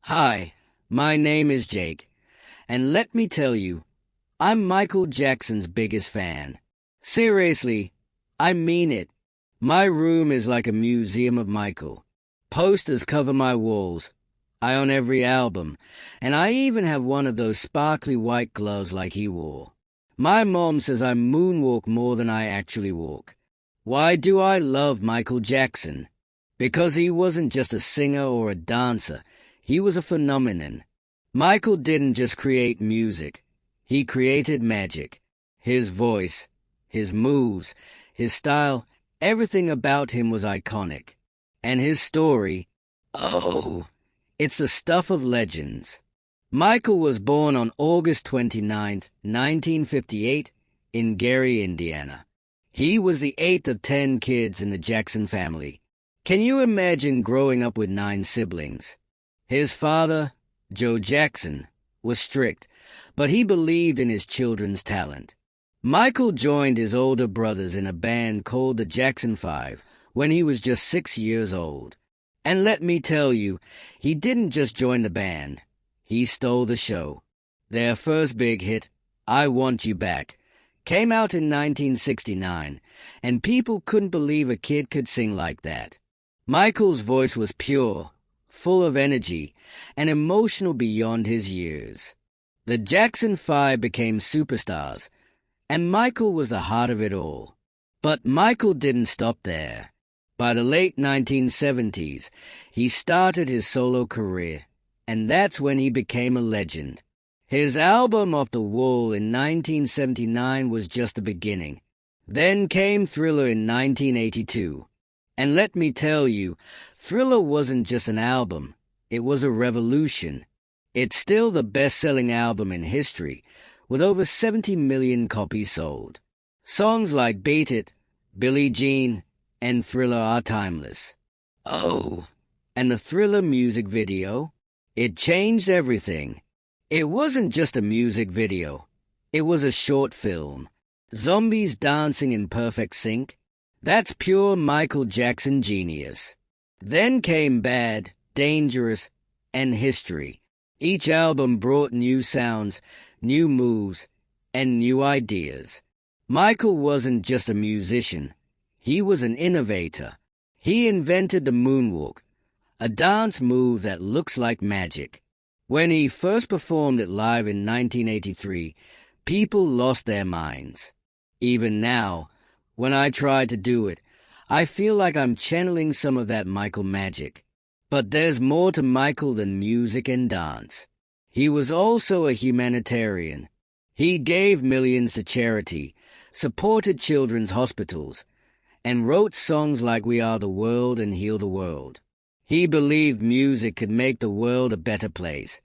Hi, my name is Jake, and let me tell you, I'm Michael Jackson's biggest fan. Seriously, I mean it. My room is like a museum of Michael. Posters cover my walls. I own every album, and I even have one of those sparkly white gloves like he wore. My mom says I moonwalk more than I actually walk. Why do I love Michael Jackson? Because he wasn't just a singer or a dancer. He was a phenomenon. Michael didn't just create music. He created magic. His voice, his moves, his style, everything about him was iconic. And his story, oh, it's the stuff of legends. Michael was born on August 29th, 1958, in Gary, Indiana. He was the eighth of 10 kids in the Jackson family. Can you imagine growing up with 9 siblings? His father, Joe Jackson, was strict, but he believed in his children's talent. Michael joined his older brothers in a band called the Jackson 5 when he was just 6 years old. And let me tell you, he didn't just join the band. He stole the show. Their first big hit, I Want You Back, came out in 1969, and people couldn't believe a kid could sing like that. Michael's voice was pure, full of energy, and emotional beyond his years. The Jackson 5 became superstars, and Michael was the heart of it all. But Michael didn't stop there. By the late 1970s, he started his solo career, and that's when he became a legend. His album Off the Wall in 1979 was just the beginning. Then came Thriller in 1982. And let me tell you, Thriller wasn't just an album, it was a revolution. It's still the best-selling album in history, with over 70 million copies sold. Songs like Beat It, Billie Jean, and Thriller are timeless. Oh, and the Thriller music video? It changed everything. It wasn't just a music video. It was a short film. Zombies dancing in perfect sync. That's pure Michael Jackson genius. Then came Bad, Dangerous, and History. Each album brought new sounds, new moves, and new ideas. Michael wasn't just a musician. He was an innovator. He invented the moonwalk, a dance move that looks like magic. When he first performed it live in 1983, people lost their minds. Even now, when I try to do it, I feel like I'm channeling some of that Michael magic. But there's more to Michael than music and dance. He was also a humanitarian. He gave millions to charity, supported children's hospitals, and wrote songs like We Are the World and Heal the World. He believed music could make the world a better place,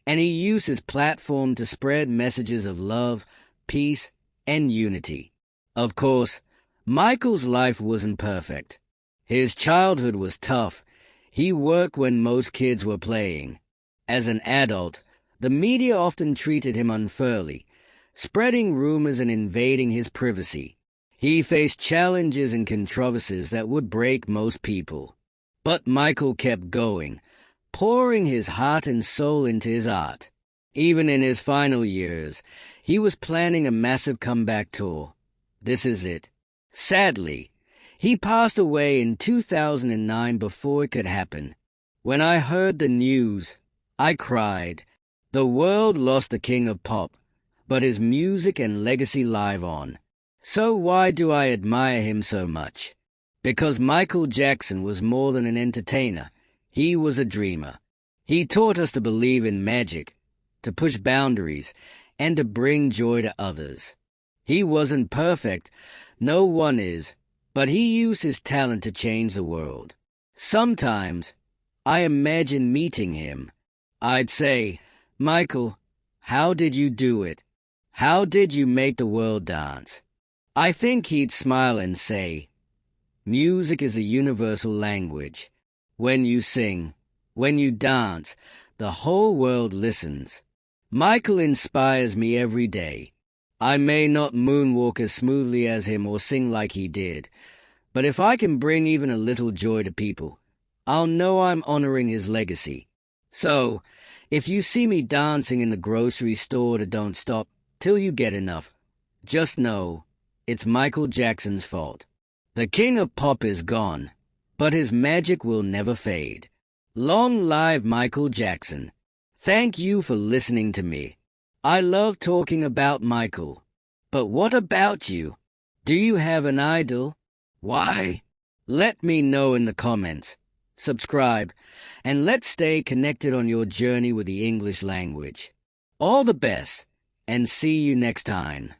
and he used his platform to spread messages of love, peace, and unity. Of course, Michael's life wasn't perfect. His childhood was tough. He worked when most kids were playing. As an adult, the media often treated him unfairly, spreading rumors and invading his privacy. He faced challenges and controversies that would break most people. But Michael kept going, pouring his heart and soul into his art. Even in his final years, he was planning a massive comeback tour. This is it. Sadly, he passed away in 2009 before it could happen. When I heard the news, I cried. The world lost the king of pop, but his music and legacy live on. So why do I admire him so much? Because Michael Jackson was more than an entertainer. He was a dreamer. He taught us to believe in magic, to push boundaries, and to bring joy to others. He wasn't perfect, no one is, but he used his talent to change the world. Sometimes, I imagine meeting him. I'd say, Michael, how did you do it? How did you make the world dance? I think he'd smile and say, music is a universal language. When you sing, when you dance, the whole world listens. Michael inspires me every day. I may not moonwalk as smoothly as him or sing like he did, but if I can bring even a little joy to people, I'll know I'm honoring his legacy. So, if you see me dancing in the grocery store, don't stop till you get enough. Just know, it's Michael Jackson's fault. The king of pop is gone, but his magic will never fade. Long live Michael Jackson. Thank you for listening to me. I love talking about Michael. But what about you? Do you have an idol? Why? Let me know in the comments. Subscribe, and let's stay connected on your journey with the English language. All the best, and see you next time.